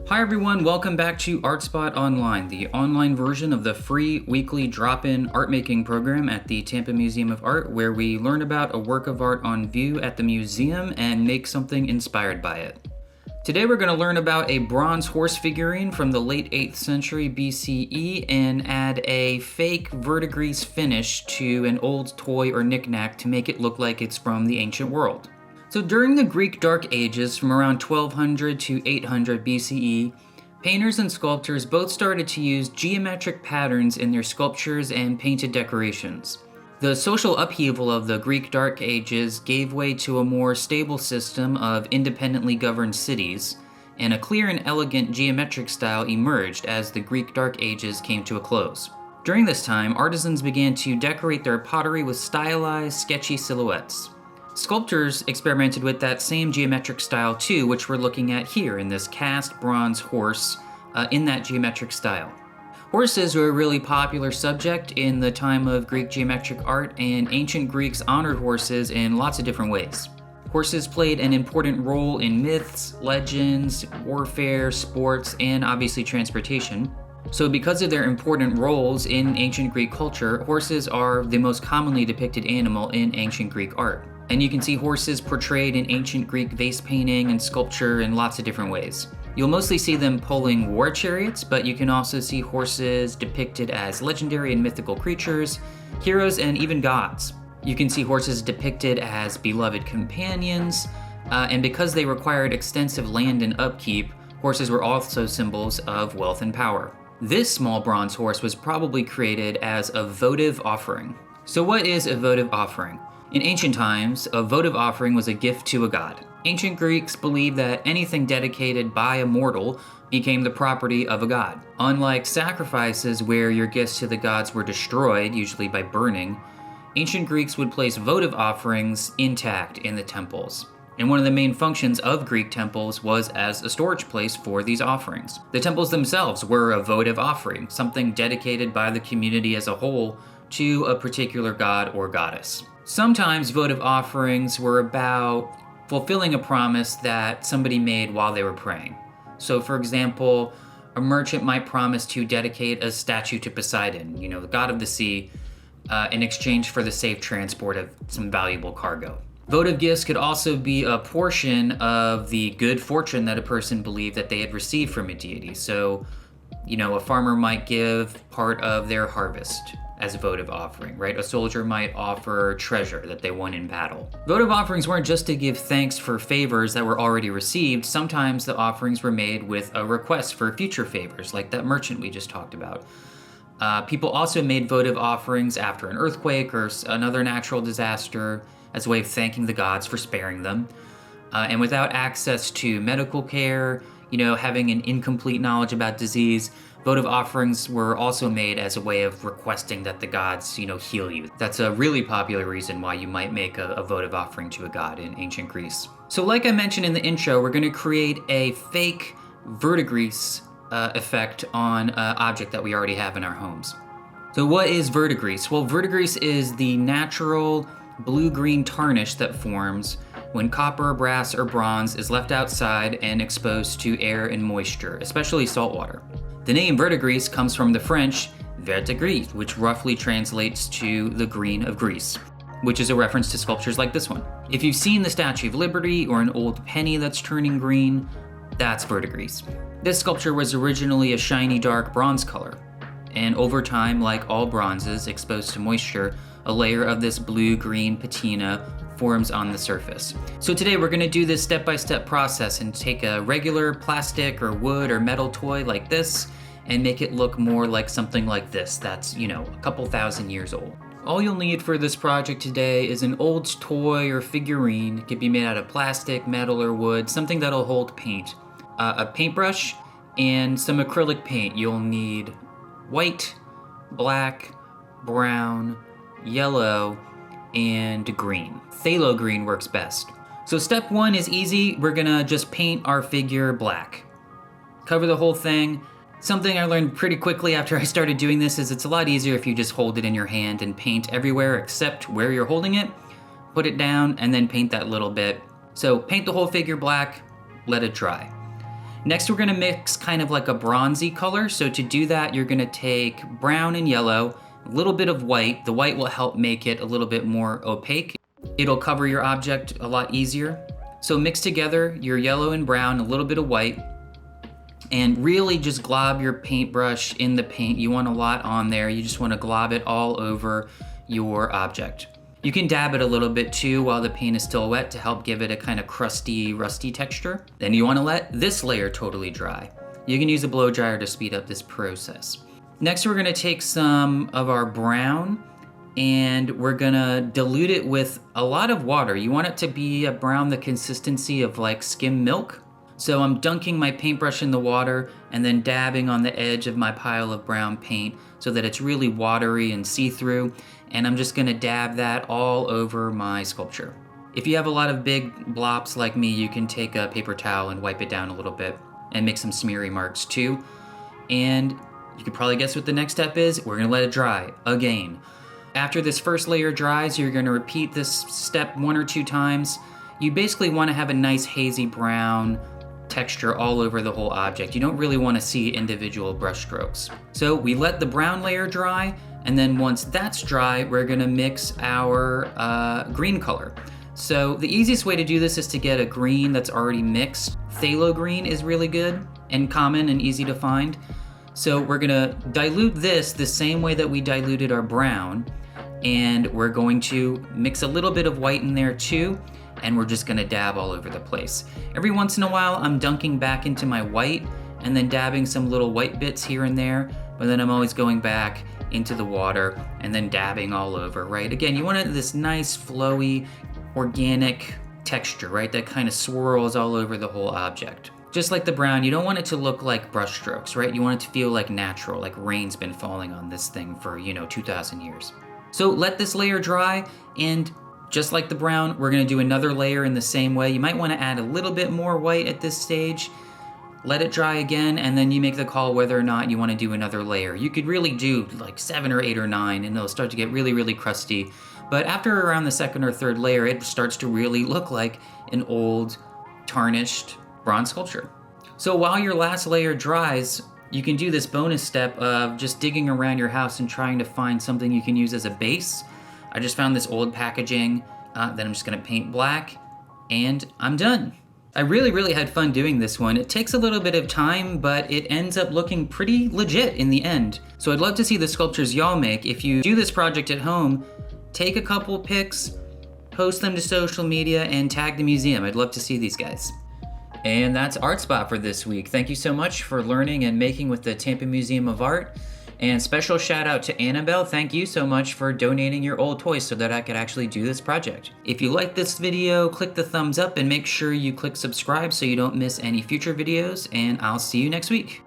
Hi everyone, welcome back to ArtSpot Online, the online version of the free weekly drop-in art making program at the Tampa Museum of Art, where we learn about a work of art on view at the museum and make something inspired by it. Today we're going to learn about a bronze horse figurine from the late 8th century BCE and add a fake verdigris finish to an old toy or knick-knack to make it look like it's from the ancient world. So during the Greek Dark Ages, from around 1200 to 800 BCE, painters and sculptors both started to use geometric patterns in their sculptures and painted decorations. The social upheaval of the Greek Dark Ages gave way to a more stable system of independently governed cities, and a clear and elegant geometric style emerged as the Greek Dark Ages came to a close. During this time, artisans began to decorate their pottery with stylized, sketchy silhouettes. Sculptors experimented with that same geometric style too, which we're looking at here in this cast bronze horse in that geometric style. Horses were a really popular subject in the time of Greek geometric art, and ancient Greeks honored horses in lots of different ways. Horses played an important role in myths, legends, warfare, sports, and obviously transportation. So because of their important roles in ancient Greek culture, horses are the most commonly depicted animal in ancient Greek art. And you can see horses portrayed in ancient Greek vase painting and sculpture in lots of different ways. You'll mostly see them pulling war chariots, but you can also see horses depicted as legendary and mythical creatures, heroes, and even gods. You can see horses depicted as beloved companions, and because they required extensive land and upkeep, horses were also symbols of wealth and power. This small bronze horse was probably created as a votive offering. So what is a votive offering? In ancient times, a votive offering was a gift to a god. Ancient Greeks believed that anything dedicated by a mortal became the property of a god. Unlike sacrifices where your gifts to the gods were destroyed, usually by burning, ancient Greeks would place votive offerings intact in the temples. And one of the main functions of Greek temples was as a storage place for these offerings. The temples themselves were a votive offering, something dedicated by the community as a whole to a particular god or goddess. Sometimes votive offerings were about fulfilling a promise that somebody made while they were praying. So for example, a merchant might promise to dedicate a statue to Poseidon, the god of the sea, in exchange for the safe transport of some valuable cargo. Votive gifts could also be a portion of the good fortune that a person believed that they had received from a deity. So, a farmer might give part of their harvest as a votive offering, right? A soldier might offer treasure that they won in battle. Votive offerings weren't just to give thanks for favors that were already received. Sometimes the offerings were made with a request for future favors, like that merchant we just talked about. People also made votive offerings after an earthquake or another natural disaster as a way of thanking the gods for sparing them. And without access to medical care, having an incomplete knowledge about disease, votive offerings were also made as a way of requesting that the gods, heal you. That's a really popular reason why you might make a votive offering to a god in ancient Greece. So like I mentioned in the intro, we're going to create a fake verdigris effect on an object that we already have in our homes. So what is verdigris? Well, verdigris is the natural blue-green tarnish that forms when copper, brass, or bronze is left outside and exposed to air and moisture, especially salt water. The name verdigris comes from the French verdigris, which roughly translates to the green of Greece, which is a reference to sculptures like this one. If you've seen the Statue of Liberty or an old penny that's turning green, that's verdigris. This sculpture was originally a shiny dark bronze color, and over time, like all bronzes exposed to moisture, a layer of this blue-green patina forms on the surface. So today we're going to do this step-by-step process and take a regular plastic or wood or metal toy like this and make it look more like something like this that's, a couple thousand years old. All you'll need for this project today is an old toy or figurine. It could be made out of plastic, metal, or wood, something that'll hold paint. A paintbrush and some acrylic paint. You'll need white, black, brown, yellow, and green. Phthalo green works best. So step one is easy. We're gonna just paint our figure black. Cover the whole thing. Something I learned pretty quickly after I started doing this is it's a lot easier if you just hold it in your hand and paint everywhere except where you're holding it. Put it down and then paint that little bit. So paint the whole figure black, let it dry. Next, we're gonna mix kind of like a bronzy color. So to do that, you're gonna take brown and yellow, a little bit of white. The white will help make it a little bit more opaque. It'll cover your object a lot easier. So mix together your yellow and brown, a little bit of white, and really just glob your paintbrush in the paint. You want a lot on there. You just wanna glob it all over your object. You can dab it a little bit too while the paint is still wet to help give it a kind of crusty, rusty texture. Then you want to let this layer totally dry. You can use a blow dryer to speed up this process. Next, we're going to take some of our brown and we're going to dilute it with a lot of water. You want it to be a brown the consistency of like skim milk. So I'm dunking my paintbrush in the water and then dabbing on the edge of my pile of brown paint so that it's really watery and see-through. And I'm just gonna dab that all over my sculpture. If you have a lot of big blops like me, you can take a paper towel and wipe it down a little bit and make some smeary marks too. And you can probably guess what the next step is. We're gonna let it dry again. After this first layer dries, you're gonna repeat this step 1 or 2 times. You basically wanna have a nice hazy brown texture all over the whole object. You don't really wanna see individual brush strokes. So we let the brown layer dry, and then once that's dry, we're gonna mix our green color. So the easiest way to do this is to get a green that's already mixed. Phthalo green is really good and common and easy to find. So we're gonna dilute this the same way that we diluted our brown, and we're going to mix a little bit of white in there too, and we're just gonna dab all over the place. Every once in a while, I'm dunking back into my white and then dabbing some little white bits here and there, but then I'm always going back into the water and then dabbing all over, right? Again, you want this nice, flowy, organic texture, right? That kind of swirls all over the whole object. Just like the brown, you don't want it to look like brush strokes, right? You want it to feel like natural, like rain's been falling on this thing for, 2,000 years. So let this layer dry, and just like the brown, we're gonna do another layer in the same way. You might wanna add a little bit more white at this stage, let it dry again, and then you make the call whether or not you wanna do another layer. You could really do like 7 or 8 or 9, and it'll start to get really, really crusty. But after around the second or third layer, it starts to really look like an old, tarnished bronze sculpture. So while your last layer dries, you can do this bonus step of just digging around your house and trying to find something you can use as a base. I just found this old packaging that I'm just gonna paint black, and I'm done. I really, really had fun doing this one. It takes a little bit of time, but it ends up looking pretty legit in the end. So I'd love to see the sculptures y'all make. If you do this project at home, take a couple pics, post them to social media, and tag the museum. I'd love to see these guys. And that's ArtSpot for this week. Thank you so much for learning and making with the Tampa Museum of Art. And special shout out to Annabelle. Thank you so much for donating your old toys so that I could actually do this project. If you like this video, click the thumbs up and make sure you click subscribe so you don't miss any future videos, and I'll see you next week.